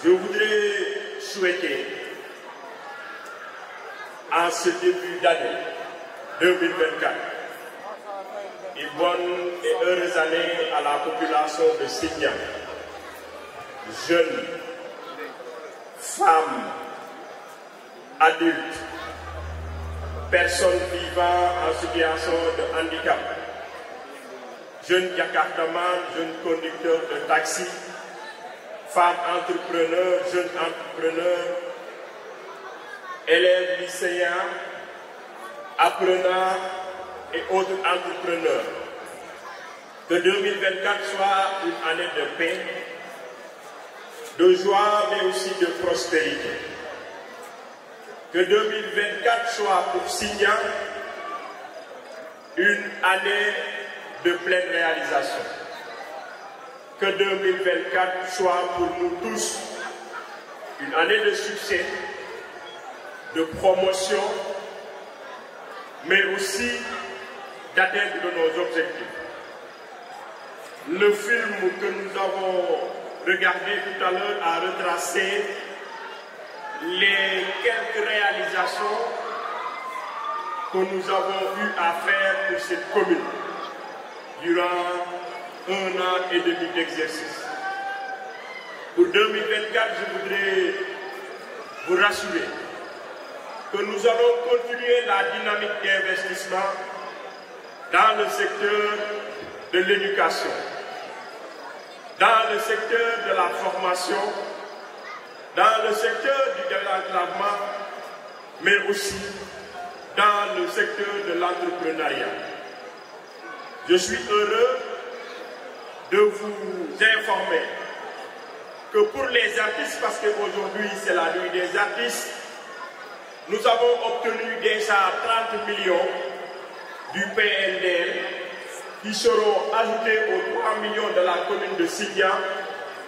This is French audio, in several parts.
Je voudrais souhaiter, en ce début d'année 2024, une bonne et heureuse année à la population de Signan. Jeunes, femmes, adultes, personnes vivant en situation de handicap, jeunes jakartaman, jeunes conducteurs de taxi, femmes entrepreneurs, jeunes entrepreneurs, élèves lycéens, apprenants et autres entrepreneurs. Que 2024 soit une année de paix, de joie, mais aussi de prospérité. Que 2024 soit pour Signan une année de pleine réalisation. Que 2024 soit pour nous tous une année de succès, de promotion, mais aussi d'atteinte de nos objectifs. Le film que nous avons regardé tout à l'heure a retracé les quelques réalisations que nous avons eu à faire pour cette commune durant 1 an et demi d'exercice. Pour 2024, je voudrais vous rassurer que nous allons continuer la dynamique d'investissement dans le secteur de l'éducation, dans le secteur de la formation, dans le secteur du développement, mais aussi dans le secteur de l'entrepreneuriat. Je suis heureux de vous informer que pour les artistes, parce qu'aujourd'hui c'est la nuit des artistes, nous avons obtenu déjà 30 millions du PNDL qui seront ajoutés aux 3 millions de la commune de Signan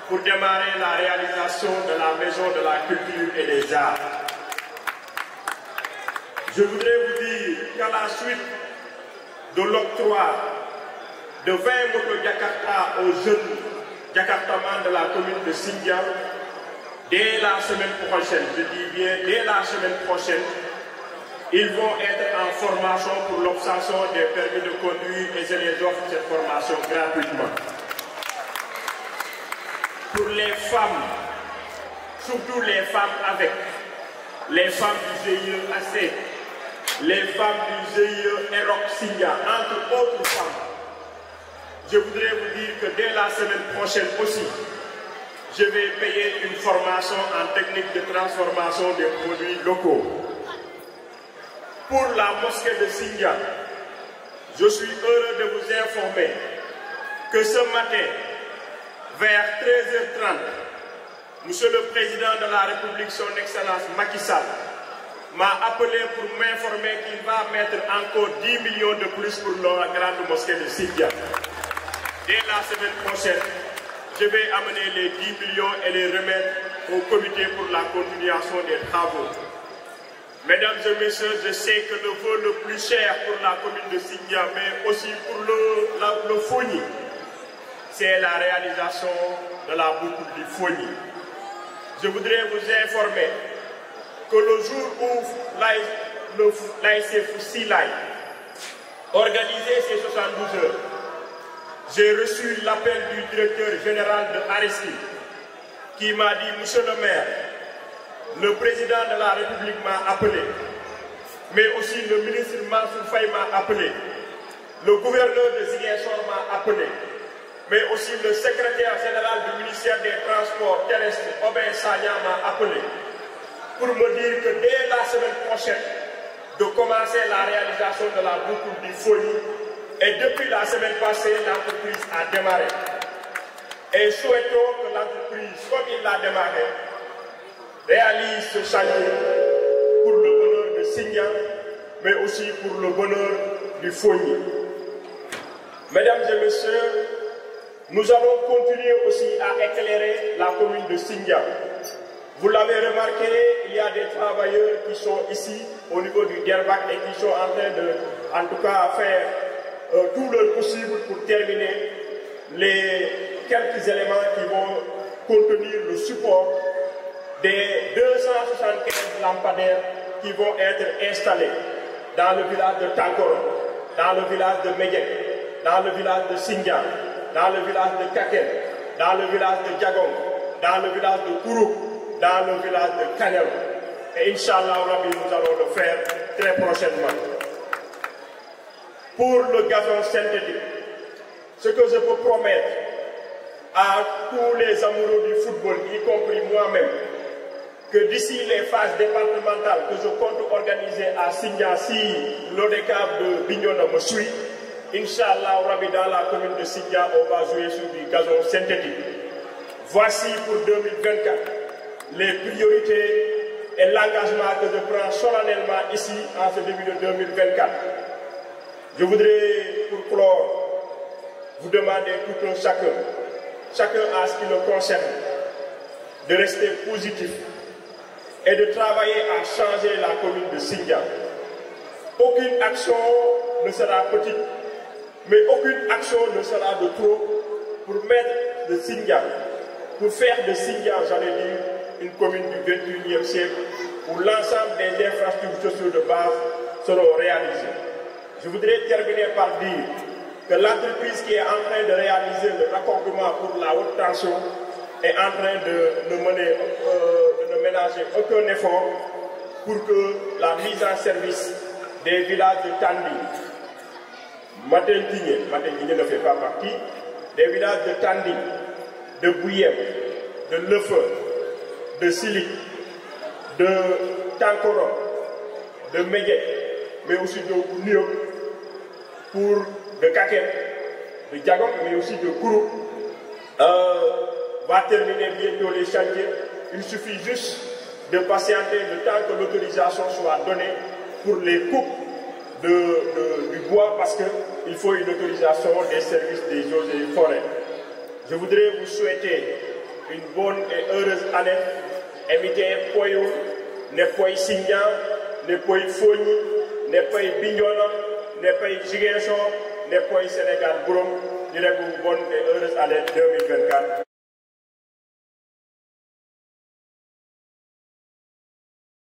pour démarrer la réalisation de la maison de la culture et des arts. Je voudrais vous dire qu'à la suite de l'octroi de 20 motos Jakarta aux jeunes Jakartamans de la commune de Signan, dès la semaine prochaine, je dis bien dès la semaine prochaine, ils vont être en formation pour l'obtention des permis de conduire et je les offre cette formation gratuitement. Pour les femmes, surtout les femmes avec, les femmes du GIE AC, les femmes du GIE Eroc Signan, entre autres femmes, je voudrais vous dire que dès la semaine prochaine aussi, je vais payer une formation en technique de transformation des produits locaux. Pour la mosquée de Signan, je suis heureux de vous informer que ce matin, vers 13h30, Monsieur le Président de la République, son Excellence Macky Sall, m'a appelé pour m'informer qu'il va mettre encore 10 millions de plus pour la grande mosquée de Signan. Dès la semaine prochaine, je vais amener les 10 millions et les remettre au comité pour la continuation des travaux. Mesdames et messieurs, je sais que le vœu le plus cher pour la commune de Signan, mais aussi pour le Fogny, c'est la réalisation de la boucle du Fogny. Je voudrais vous informer que le jour où l'ASC Foussilay organisait ses 72 heures, j'ai reçu l'appel du directeur général de Ariski qui m'a dit, Monsieur le maire, le président de la République m'a appelé, mais aussi le ministre Mansour Faye m'a appelé, le gouverneur de Ziguinchor m'a appelé, mais aussi le secrétaire général du ministère des Transports terrestres, Obin Sagna, m'a appelé, pour me dire que dès la semaine prochaine, de commencer la réalisation de la boucle du Fogny, et depuis la semaine passée, l'entreprise a démarré. Et souhaitons que l'entreprise, comme il l'a démarré, réalise ce chantier pour le bonheur de Signan, mais aussi pour le bonheur du Fogny. Mesdames et messieurs, nous allons continuer aussi à éclairer la commune de Signan. Vous l'avez remarqué, il y a des travailleurs qui sont ici au niveau du Derbac et qui sont en train de, en tout cas, faire tout leur possible pour terminer les quelques éléments qui vont contenir le support des 275 lampadaires qui vont être installés dans le village de Tankoro, dans le village de Medjek, dans le village de Sindian, dans le village de Kaken, dans le village de Diagong, dans le village de Kourou, dans le village de Kanyal. Et Inch'Allah, nous allons le faire très prochainement. Pour le gazon synthétique, ce que je peux promettre à tous les amoureux du football, y compris moi-même, que d'ici les phases départementales que je compte organiser à Sindian, si l'ODCAV de Bignona me suit, Inch'Allah, dans la commune de Sindian, on va jouer sur du gazon synthétique. Voici pour 2024 les priorités et l'engagement que je prends solennellement ici en ce début de 2024. Je voudrais, pour clore, vous demander tout un chacun à ce qui le concerne, de rester positif et de travailler à changer la commune de Sindian. Aucune action ne sera petite, mais aucune action ne sera de trop pour mettre de Sindian, pour faire de Sindian, j'allais dire, une commune du 21e siècle où l'ensemble des infrastructures sociales de base seront réalisées. Je voudrais terminer par dire que l'entreprise qui est en train de réaliser le raccordement pour la haute tension est en train de ne ménager aucun effort pour que la mise en service des villages de Tandi, Matenguigne ne fait pas partie, des villages de Tandi, de Bouyem, de Lefeu, de Silik, de Tankoro, de Medjek, mais aussi de Niok, de Kaken, de Diagong, mais aussi de Kourou, va terminer bientôt les chantiers. Il suffit juste de patienter le temps que l'autorisation soit donnée pour les coupes du bois, parce qu'il faut une autorisation des services des eaux et des forêts. Je voudrais vous souhaiter une bonne et heureuse année. Évitez Poyo, ne Poy Sindian, ne Poy Foni, ne Poy Bignona, ne Poy Jiguenchon, ne Poy Sénégal Brom. Je vous bonne et heureuse année 2024.